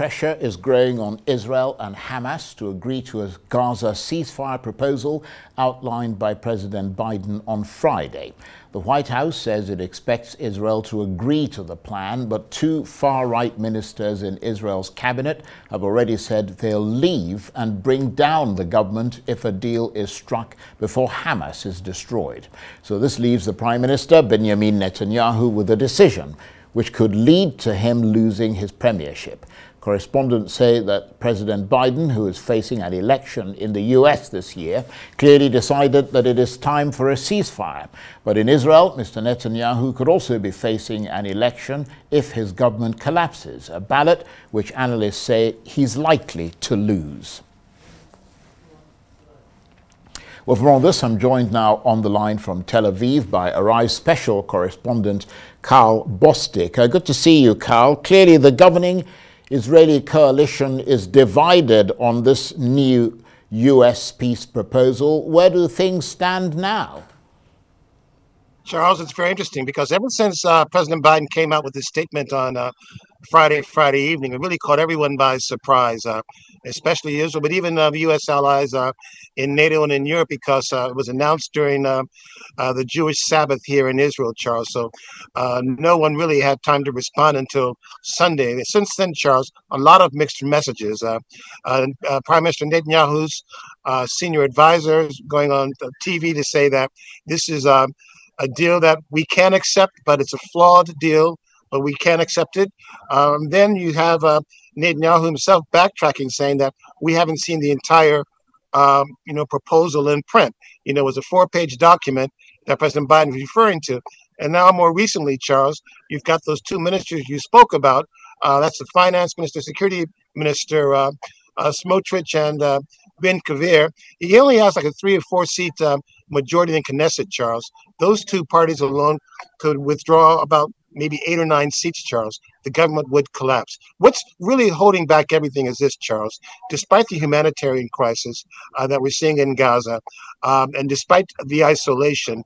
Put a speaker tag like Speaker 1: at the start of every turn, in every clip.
Speaker 1: pressure is growing on Israel and Hamas to agree to a Gaza ceasefire proposal outlined by President Biden on Friday. The White House says it expects Israel to agree to the plan, but two far-right ministers in Israel's cabinet have already said they'll leave and bring down the government if a deal is struck before Hamas is destroyed. So this leaves the Prime Minister, Benjamin Netanyahu, with a decision which could lead to him losing his premiership. Correspondents say that President Biden, who is facing an election in the US this year, clearly decided that it is time for a ceasefire. But in Israel, Mr. Netanyahu could also be facing an election if his government collapses, a ballot which analysts say he's likely to lose. Well, for all this, I'm joined now on the line from Tel Aviv by Arise special correspondent Carl Bostic. Good to see you, Carl. Clearly, the governing Israeli coalition is divided on this new U.S. peace proposal. Where do things stand now?
Speaker 2: Charles, it's very interesting because ever since President Biden came out with his statement on Friday evening, it really caught everyone by surprise, especially Israel, but even the U.S. allies in NATO and in Europe, because it was announced during the Jewish Sabbath here in Israel, Charles. So no one really had time to respond until Sunday. Since then, Charles, a lot of mixed messages. Prime Minister Netanyahu's senior advisors going on TV to say that this is a deal that we can accept, but it's a flawed deal, but we can accept it. Then you have Netanyahu himself backtracking, saying that we haven't seen the entire, proposal in print. It was a 4-page document that President Biden was referring to. And now more recently, Charles, you've got those two ministers you spoke about. That's the finance minister, security minister, Smotrich and Ben Kavir. He only has like a 3 or 4 seat majority in Knesset, Charles. Those two parties alone could withdraw about maybe 8 or 9 seats, Charles. The government would collapse. What's really holding back everything is this, Charles. Despite the humanitarian crisis that we're seeing in Gaza, and despite the isolation,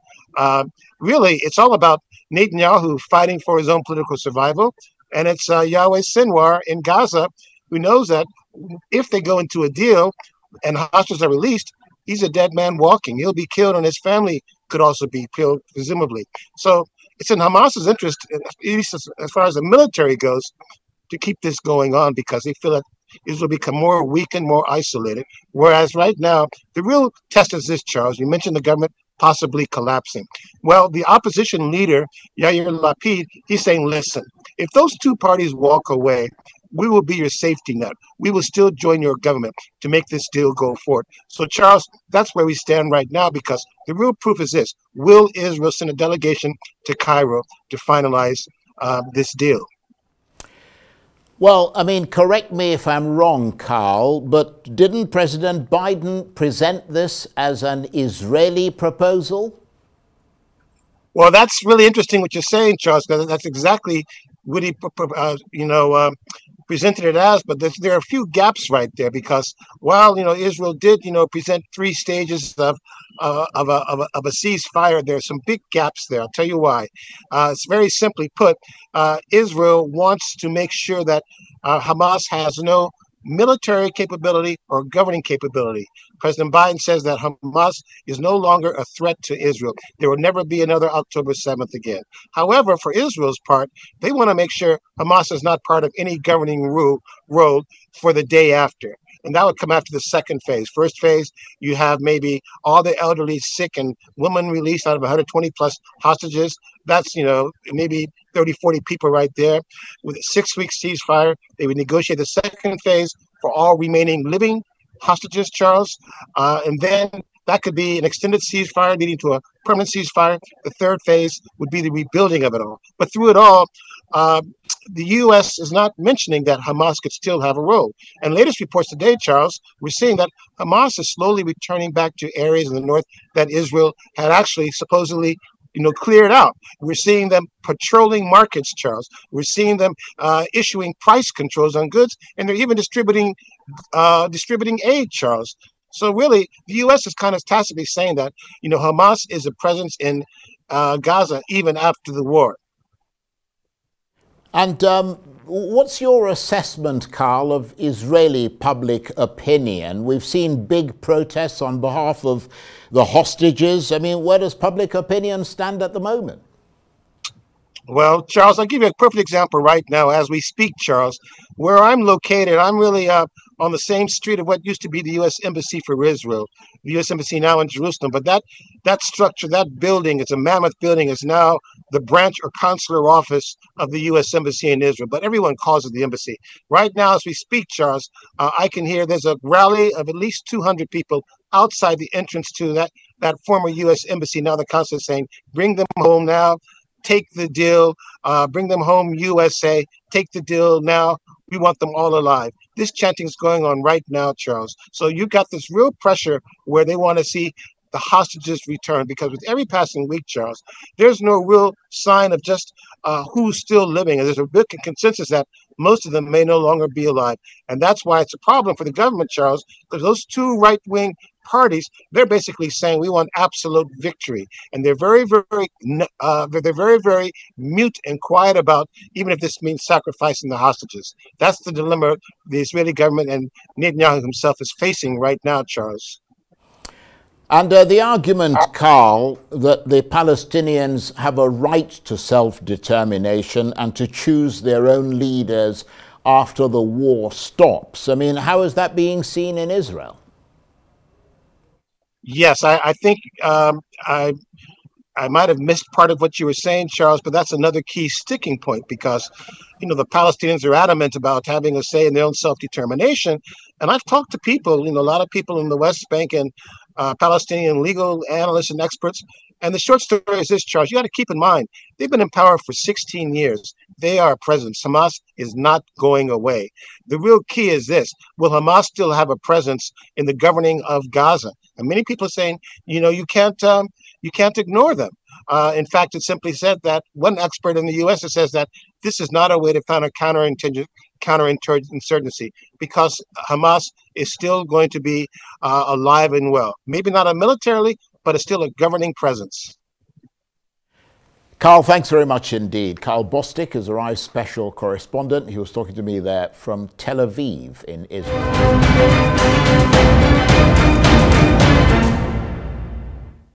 Speaker 2: really it's all about Netanyahu fighting for his own political survival. And it's Yahweh Sinwar in Gaza who knows that if they go into a deal and hostages are released, he's a dead man walking. He'll be killed, and his family could also be killed, presumably. So it's in Hamas's interest, at least as far as the military goes, to keep this going on because they feel that Israel will become more weakened, more isolated. Whereas right now, the real test is this, Charles. You mentioned the government possibly collapsing. Well, the opposition leader, Yair Lapid, he's saying, listen, if those two parties walk away, we will be your safety net. We will still join your government to make this deal go forward. So, Charles, that's where we stand right now, because the real proof is this. Will Israel send a delegation to Cairo to finalize this deal?
Speaker 1: Well, I mean, correct me if I'm wrong, Carl, but didn't President Biden present this as an Israeli proposal?
Speaker 2: Well, that's really interesting what you're saying, Charles, because that's exactly what he, presented it as, but there are a few gaps right there because while Israel did present 3 stages of a ceasefire, there are some big gaps there. I'll tell you why. It's very simply put, Israel wants to make sure that Hamas has no military capability or governing capability. President Biden says that Hamas is no longer a threat to Israel. There will never be another October 7th again. However, for Israel's part, they want to make sure Hamas is not part of any governing role for the day after. And that would come after the second phase. First phase, you have maybe all the elderly, sick, and women released out of 120 plus hostages. That's, maybe 30, 40 people right there. With a 6-week ceasefire, they would negotiate the second phase for all remaining living hostages, Charles. And then that could be an extended ceasefire leading to a permanent ceasefire. The third phase would be the rebuilding of it all. But through it all, the U.S. is not mentioning that Hamas could still have a role. And latest reports today, Charles, we're seeing that Hamas is slowly returning back to areas in the north that Israel had actually supposedly cleared out. We're seeing them patrolling markets, Charles. We're seeing them issuing price controls on goods, and they're even distributing aid, Charles. So really, the U.S. is kind of tacitly saying that Hamas is a presence in Gaza even after the war.
Speaker 1: And What's your assessment, Carl, of Israeli public opinion? We've seen big protests on behalf of the hostages. I mean, where does public opinion stand at the moment?
Speaker 2: Well, Charles, I'll give you a perfect example right now as we speak, Charles. Where I'm located, I'm really on the same street of what used to be the U.S. Embassy for Israel, the U.S. Embassy now in Jerusalem. But that structure, that building, it's a mammoth building, is now the branch or consular office of the U.S. Embassy in Israel. But everyone calls it the embassy. Right now, as we speak, Charles, I can hear there's a rally of at least 200 people outside the entrance to that former U.S. Embassy, now the consulate, saying, bring them home now. Take the deal, bring them home, USA, take the deal now. We want them all alive. This chanting is going on right now, Charles. So you got this real pressure where they want to see the hostages return, because with every passing week, Charles, there's no real sign of just who's still living. And there's a big consensus that most of them may no longer be alive. And that's why it's a problem for the government, Charles, because those two right-wing parties, they're basically saying we want absolute victory, and they're very mute and quiet about even if this means sacrificing the hostages. That's the dilemma the Israeli government and Netanyahu himself is facing right now, Charles.
Speaker 1: And the argument, Carl, that the Palestinians have a right to self-determination and to choose their own leaders after the war stops. I mean, how is that being seen in Israel?
Speaker 2: Yes, I think I might have missed part of what you were saying, Charles, but that's another key sticking point, because, you know, the Palestinians are adamant about having a say in their own self-determination. And I've talked to people, you know, a lot of people in the West Bank and Palestinian legal analysts and experts. And the short story is this, Charles, you got to keep in mind, they've been in power for 16 years. They are presence. Hamas is not going away. The real key is this: will Hamas still have a presence in the governing of Gaza? And many people are saying, you know, you can't ignore them. In fact, it simply said that one expert in the U.S. says that this is not a way to counter counterinsurgency, because Hamas is still going to be alive and well. Maybe not militarily, but it's still a governing presence.
Speaker 1: Carl, thanks very much indeed. Carl Bostic is Arise special correspondent. He was talking to me there from Tel Aviv in Israel.